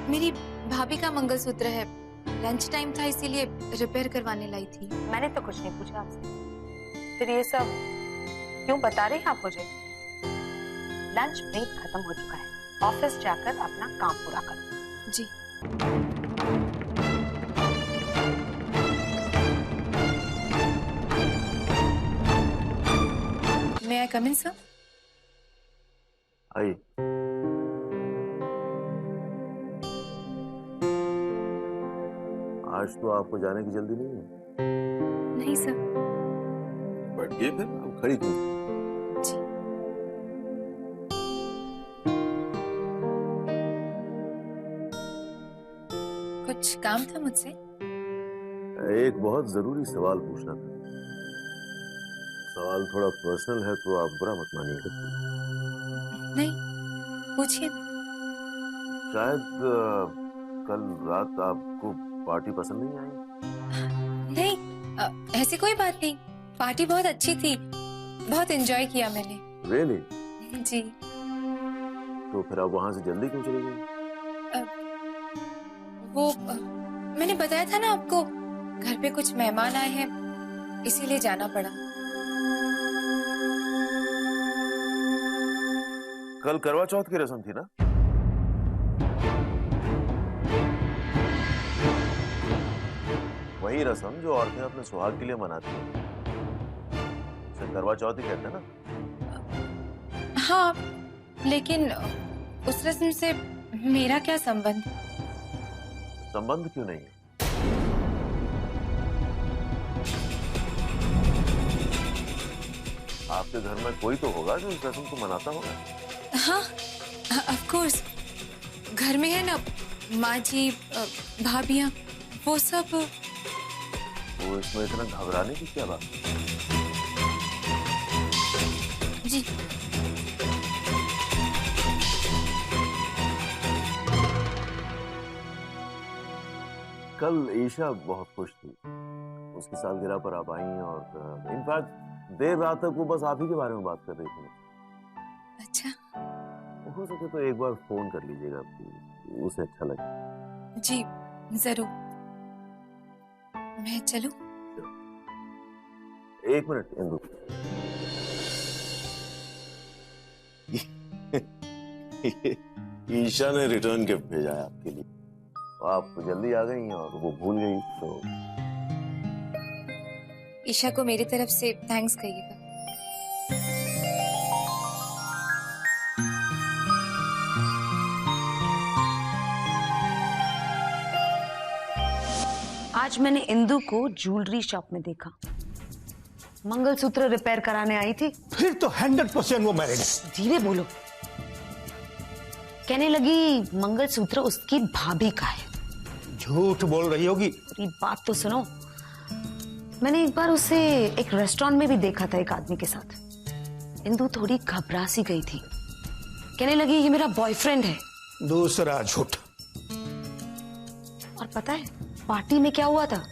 मेरी भाभी का मंगलसूत्र है, लंच टाइम था इसीलिए रिपेयर करवाने लाई थी। मैंने तो कुछ नहीं पूछा आपसे, फिर ये सब क्यों बता रहे हैं आप मुझे? लंच ब्रेक खत्म हो चुका है, ऑफिस जाकर अपना काम पूरा करो। जी। May I come in, sir? आइए। आज तो आपको जाने की जल्दी नहीं है? नहीं सर। बैठिए फिर, अब खड़ी क्यों? जी। कुछ काम था मुझसे? एक बहुत जरूरी सवाल पूछना था। सवाल थोड़ा पर्सनल है तो आप बुरा मत मानिएगा। नहीं, पूछिए। शायद कल रात आपको पार्टी पसंद नहीं आई? नहीं, ऐसी कोई बात नहीं। पार्टी बहुत अच्छी थी, बहुत एंजॉय किया मैंने। Really? जी। तो फिर आप वहां से जल्दी क्यों चले गए? मैंने बताया था ना आपको, घर पे कुछ मेहमान आए हैं, इसीलिए जाना पड़ा। कल करवा चौथ की रस्म थी ना? वही रस्म जो औरतें अपने सुहाग के लिए मनाती हैं, उसे करवा चौथ ही कहते हैं ना? हाँ, लेकिन उस रस्म से मेरा क्या संबंध? संबंध क्यों नहीं है? आपके घर में कोई तो होगा जो इस रस्म को मनाता होगा। हाँ, ऑफ कोर्स। घर में है ना माँ जी, भाभियाँ, वो सब। वो इसमें इतना घबराने की क्या बात? जी। कल ईशा बहुत खुश थी, उसकी सालगिरह पर आप आई और इनफैक्ट देर रात तक वो बस आप ही के बारे में बात कर रही थी। अच्छा। हो सके तो एक बार फोन कर लीजिएगा, उसे अच्छा लगे। जी जरूर। मैं चलूं? एक मिनट इंदु। ईशा ने रिटर्न गिफ्ट भेजा है आपके लिए। आप जल्दी आ गई और वो भूल गई तो ईशा को मेरी तरफ से थैंक्स कहिएगा। आज मैंने इंदु को ज्वेलरी शॉप में देखा, मंगलसूत्र रिपेयर कराने आई थी। फिर तो 100% वो मैरिड है। धीरे बोलो। कहने लगी मंगलसूत्र उसकी भाभी का है। झूठ बोल रही होगी। पूरी बात तो सुनो। मैंने एक बार उसे एक रेस्टोरेंट में भी देखा था एक आदमी के साथ। इंदु थोड़ी घबरा सी गई थी, कहने लगी ये मेरा बॉयफ्रेंड है। दूसरा झूठ। और पता है पार्टी में क्या हुआ था?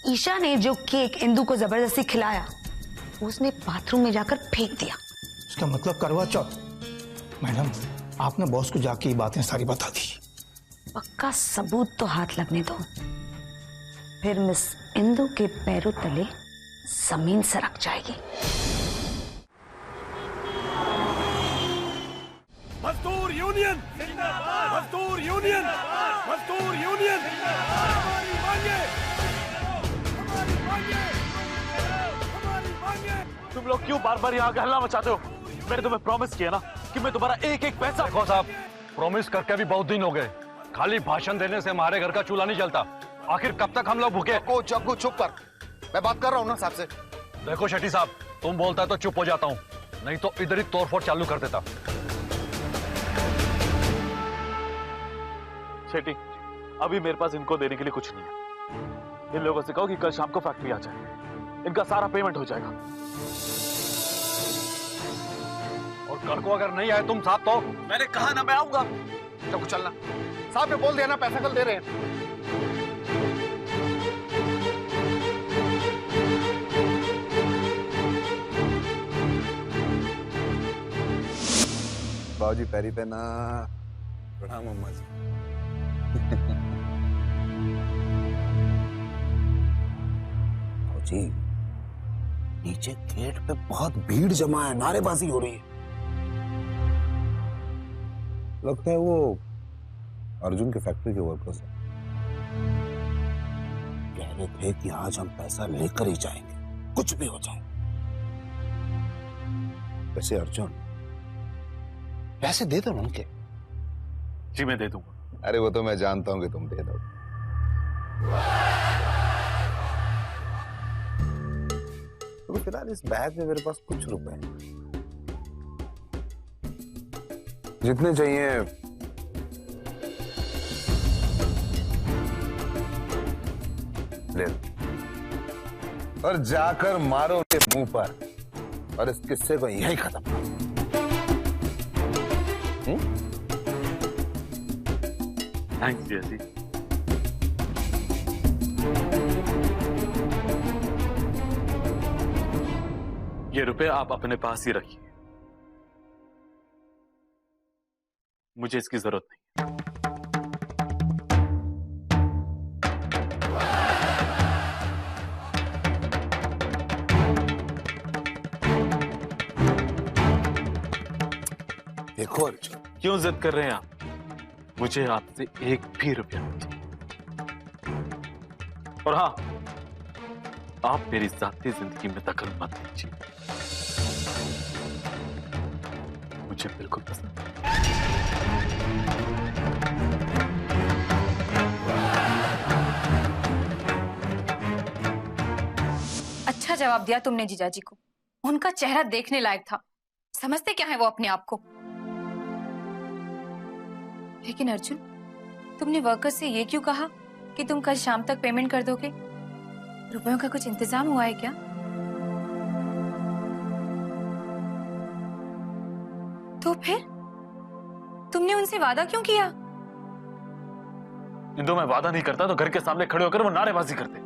ईशा ने जो केक इंदु को जबरदस्ती खिलाया, उसने बाथरूम में जाकर फेंक दिया। इसका मतलब करवा चौथ। मैडम, आपने बॉस को जाके ये बातें सारी बता दी। पक्का सबूत तो हाथ लगने दो, फिर मिस इंदु के पैरों तले जमीन सरक जाएगी। मजदूर यूनियन जिंदाबाद, मजदूर यूनियन जिंदाबाद, मजदूर यूनियन जिंदाबाद। हमारी मांगे, हमारी मांगे, हमारी मांगे। तुम लोग क्यों बार बार यहाँ का हल्ला मचाते हो? मैंने तुम्हें प्रॉमिस किया ना कि मैं तुम्हारा एक एक पैसा। देखो साहब, प्रॉमिस करके भी बहुत दिन हो गए। खाली भाषण देने से हमारे घर का चूल्हा नहीं जलता। आखिर कब तक हम लोग भूखे? जग्गू चुप कर, मैं बात कर रहा हूँ ना साहब से। देखो शेट्टी साहब, तुम बोलता है तो चुप हो जाता हूँ, नहीं तो इधर ही तोड़फोड़ चालू कर देता। शेट्टी, अभी मेरे पास इनको देने के लिए कुछ नहीं है। इन लोगों से कहो कि कल शाम को फैक्ट्री आ जाए, इनका सारा पेमेंट हो जाएगा। और कल को अगर नहीं आए तुम साहब तो? मैंने कहा ना मैं आऊंगा। जग्गू चलना, साहब ने बोल दिया ना पैसा कल दे रहे हैं। बाबूजी पैरी पे ना। प्रणाम अम्मा जी। जी नीचे गेट पे बहुत भीड़ जमा है, नारेबाजी हो रही है। लगता है वो अर्जुन के फैक्ट्री के वर्कर्स हैं। कह रहे थे कि आज हम पैसा लेकर ही जाएंगे, कुछ भी हो जाए। वैसे अर्जुन पैसे दे दो उनके। जी मैं दे दूंगा। अरे वो तो मैं जानता हूं कि तुम दे दो। तो फिलहाल इस बैग में मेरे पास कुछ रुपए हैं, जितने चाहिए ले लो और जाकर मारो उनके मुंह पर और इस किस्से को यहीं खत्म करो। थैंक्स जिया जी। ये रुपए आप अपने पास ही रखिए, मुझे इसकी जरूरत नहीं। देखो अर्जुन, क्यों जिद कर रहे हैं आप? मुझे आपसे एक भी रुपया नहीं चाहिए। और हाँ, आप मेरी जाती जिंदगी में दखल मत दीजिए, मुझे बिल्कुल पसंद नहीं। अच्छा जवाब दिया तुमने जीजाजी को। उनका चेहरा देखने लायक था। समझते क्या है वो अपने आप को। लेकिन अर्जुन, तुमने वर्कर्स से ये क्यों कहा कि तुम कल शाम तक पेमेंट कर दोगे? रुपयों का कुछ इंतजाम हुआ है क्या? तो फिर तुमने उनसे वादा क्यों किया? इंदु, मैं वादा नहीं करता तो घर के सामने खड़े होकर वो नारेबाजी करते,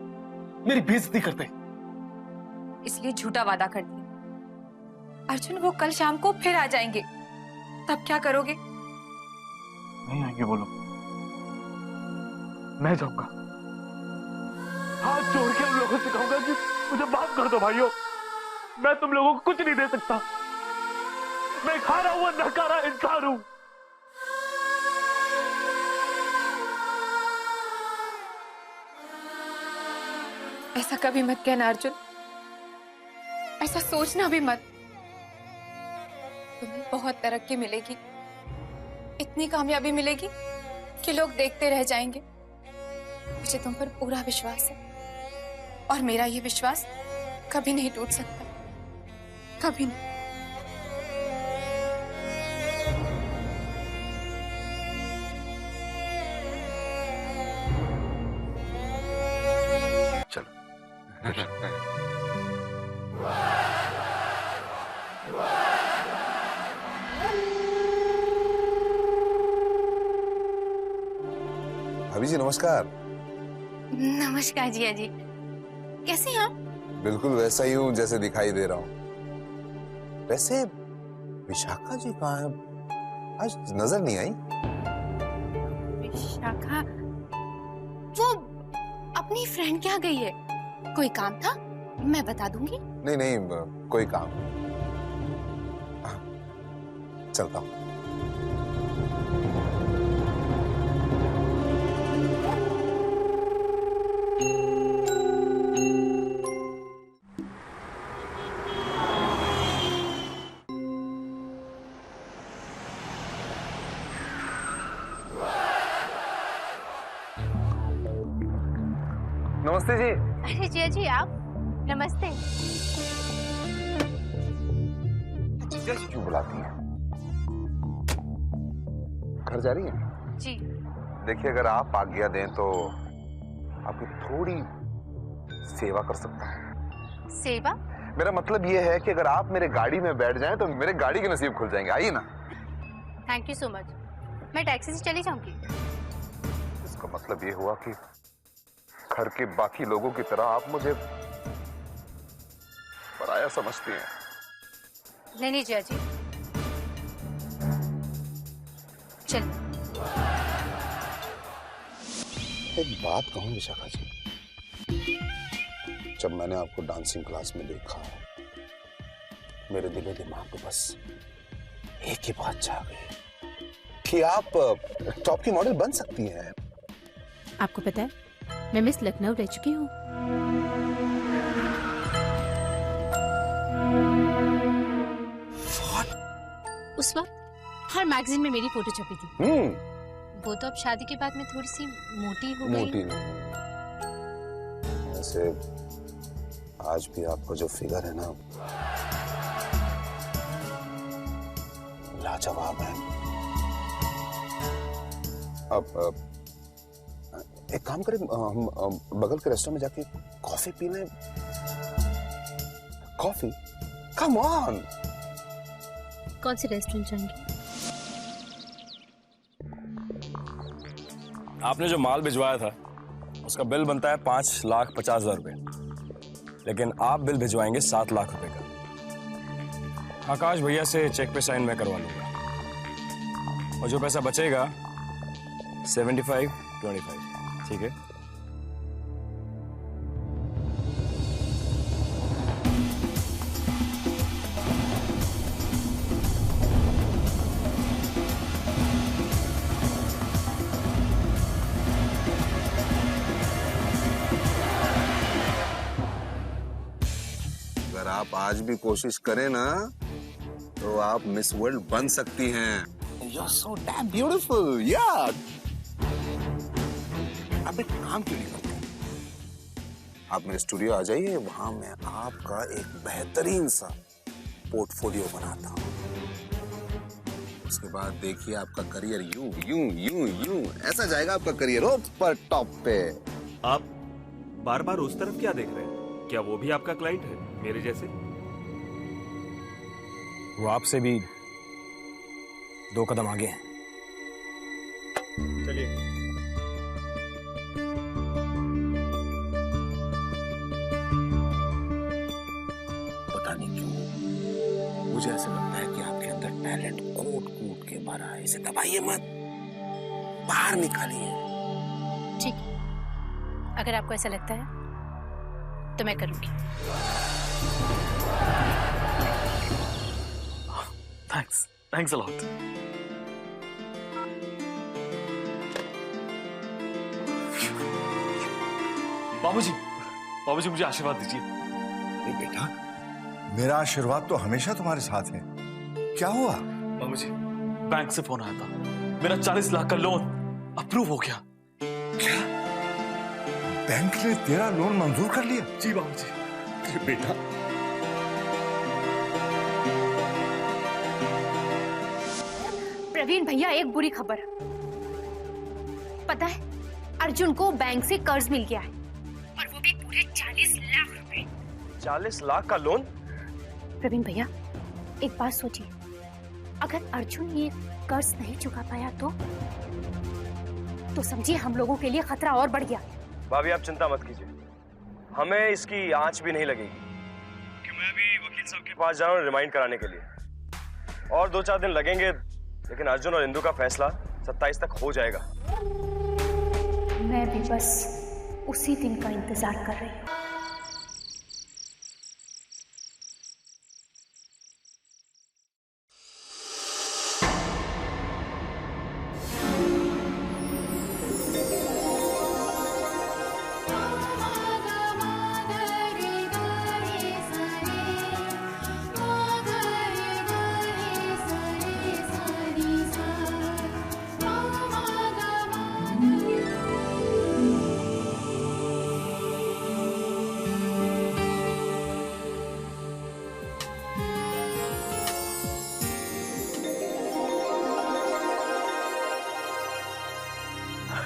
मेरी बेइज्जती करते। इसलिए झूठा वादा कर दिया। अर्जुन, वो कल शाम को फिर आ जाएंगे, तब क्या करोगे? नहीं आएंगे वो लोग, मैं जाऊंगा। हाथ जोड़ के उन लोगों से कहूंगा कि मुझे माफ कर दो भाइयों, मैं तुम लोगों को कुछ नहीं दे सकता। मैं एक हारा हुआ नकारा इंसान हूं। ऐसा कभी मत कहना अर्जुन, ऐसा सोचना भी मत। तुम्हें बहुत तरक्की मिलेगी, इतनी कामयाबी मिलेगी कि लोग देखते रह जाएंगे। मुझे तुम पर पूरा विश्वास है और मेरा ये विश्वास कभी नहीं टूट सकता, कभी नहीं। चलो भाभी जी नमस्कार। नमस्कार जिया जी, कैसे हैं आप? बिल्कुल वैसा ही हूँ जैसे दिखाई दे रहा हूँ। वैसे विशाखा जी कहाँ है? आज नजर नहीं आई। विशाखा वो अपनी फ्रेंड के यहाँ गई है। कोई काम था, मैं बता दूंगी। नहीं नहीं कोई काम। चलता हूँ। नमस्ते जी। अरे जिया जी आप, नमस्ते। जीजा जी क्यों बुलाती हैं? घर जा रही हैं? जी। देखिए अगर आप आज्ञा दें तो आपकी थोड़ी सेवा कर सकता हूँ। सेवा? मेरा मतलब ये है कि अगर आप मेरे गाड़ी में बैठ जाएं तो मेरे गाड़ी के नसीब खुल जाएंगे। आइए ना। Thank you so much. मैं टैक्सी से चली जाऊंगी। इसका मतलब ये हुआ कि घर के बाकी लोगों की तरह आप मुझे पराया समझती हैं। नहीं जिया जी, चल। एक बात कहूं विशाखा जी, जब मैंने आपको डांसिंग क्लास में देखा, मेरे दिलो दिमाग में बस एक ही बात छा गई कि आप टॉप की मॉडल बन सकती हैं। आपको पता है, मैं मिस लखनऊ रह चुकी हूँ। उस वक्त हर मैगजीन में मेरी फोटो छपी थी। वो तो अब शादी के बाद में थोड़ी सी मोटी हो गई। मोटी नहीं, वैसे आज भी आपका जो फिगर है ना, लाजवाब है। अब एक काम करें, हम बगल के रेस्टोरेंट में जाके कॉफी पी लें। कॉफी? Come on. कौन से रेस्टोरेंट जाएंगे? आपने जो माल भिजवाया था उसका बिल बनता है 5,50,000 रुपए, लेकिन आप बिल भिजवाएंगे 7 लाख रुपए का। आकाश भैया से चेक पे साइन मैं करवा लूंगा, और जो पैसा बचेगा 75-25, ठीक है? अगर आप आज भी कोशिश करें ना, तो आप मिस वर्ल्ड बन सकती हैं। You're so damn beautiful, yeah. आप एक काम क्यों नहीं करते? आप मेरे स्टूडियो आ जाइए, वहां मैं आपका एक बेहतरीन सा पोर्टफोलियो बनाता हूं। उसके बाद देखिए आपका करियर यूं यूं यूं यूं ऐसा जाएगा, आपका करियर ऊपर टॉप पे। आप बार बार उस तरफ क्या देख रहे हैं? क्या वो भी आपका क्लाइंट है, मेरे जैसे? वो आपसे भी 2 कदम आगे हैं। चलिए। पता नहीं क्यों मुझे ऐसा लगता है कि आपके अंदर टैलेंट कूट कूट के भरा है। इसे दबाइए मत, बाहर निकालिए। ठीक, अगर आपको ऐसा लगता है तो मैं करूंगी। Thanks a lot. बाबूजी मुझे आशीर्वाद दीजिए। अरे बेटा, मेरा आशीर्वाद तो हमेशा तुम्हारे साथ है। क्या हुआ? बाबूजी, बैंक से फोन आया था, मेरा 40 लाख का लोन अप्रूव हो गया। क्या? बैंक ने तेरा लोन मंजूर कर लिया? जी बाबूजी। बेटा, प्रवीण भैया, एक बुरी खबर। पता है, अर्जुन को बैंक से कर्ज मिल गया है, और वो भी पूरे 40 लाख रुपए। 40 लाख का लोन? प्रवीण भैया, एक बात सोचिए, अगर अर्जुन ये कर्ज नहीं चुका पाया तो समझिए हम लोगों के लिए खतरा और बढ़ गया। भाभी आप चिंता मत कीजिए, हमें इसकी आंच भी नहीं लगेगी, कि मैं भी वकील साहब के पास जाऊं रिमाइंड कराने के लिए। और 2-4 दिन लगेंगे, लेकिन अर्जुन और इंदु का फैसला 27 तक हो जाएगा। मैं भी बस उसी दिन का इंतजार कर रही हूँ।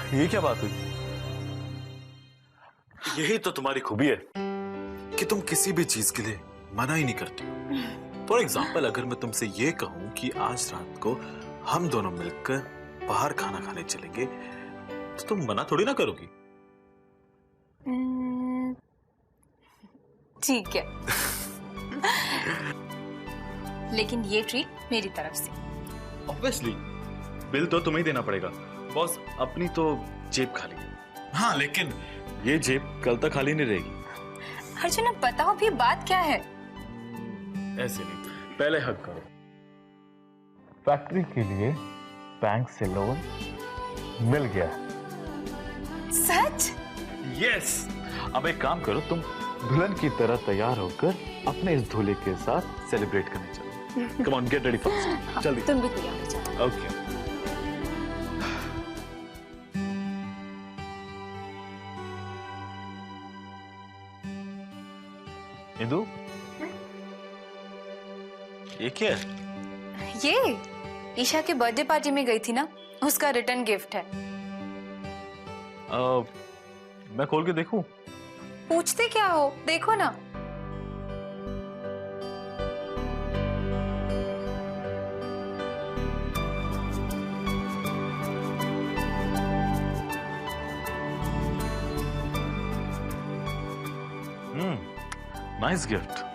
ये क्या बात हुई? यही तो तुम्हारी खूबी है कि तुम किसी भी चीज के लिए मना ही नहीं करती हो। फॉर एग्जाम्पल, अगर मैं तुमसे ये कहूं कि आज रात को हम दोनों मिलकर बाहर खाना खाने चलेंगे, तो तुम मना थोड़ी ना करोगी। ठीक है। लेकिन ये ट्रीट मेरी तरफ से। ऑब्वियसली बिल तो तुम्हें ही देना पड़ेगा। बॉस, अपनी तो जेब खाली है, हाँ, लेकिन ये जेब कल तक खाली नहीं रहेगी। अर्जुन अब बताओ भी बात क्या है? ऐसे नहीं, पहले हक करो। फैक्ट्री के लिए बैंक से लोन मिल गया। सच? यस। अब एक काम करो, तुम दुल्हन की तरह तैयार होकर अपने इस दूल्हे के साथ सेलिब्रेट करने चलो। Come on, get ready fast, जल्दी। तुम भी तैयार हो जाओ। ओके। इंदु, ये क्या है? ये ईशा के बर्थडे पार्टी में गई थी ना, उसका रिटर्न गिफ्ट है। मैं खोल के देखूं? पूछते क्या हो, देखो ना। Nice gift.